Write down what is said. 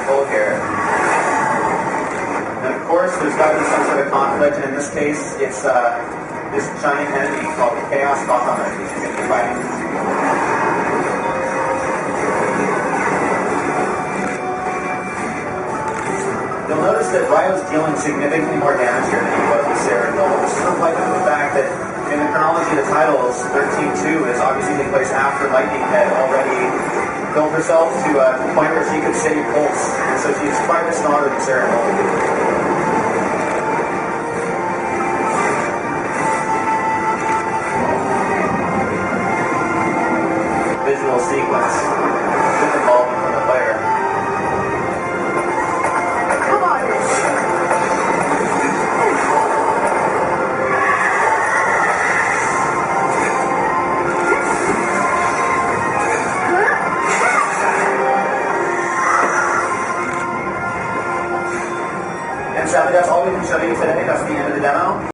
pull here. And of course, there's got to be some sort of conflict, and in this case, it's this giant enemy called the Chaos Bahamut he's going to be fighting. You'll notice that Ryo's dealing significantly more damage here than he was with Cyrano, which is reflected in the fact that in the chronology of the titles, 13-2 is obviously taking place after Lightning had already built herself to the point where she could save Pulse, and so she's quite a bit stronger than Cyrano. Visual sequence, good involvement from the player. Come on! And sadly, that's all we can show you today. That's the end of the demo.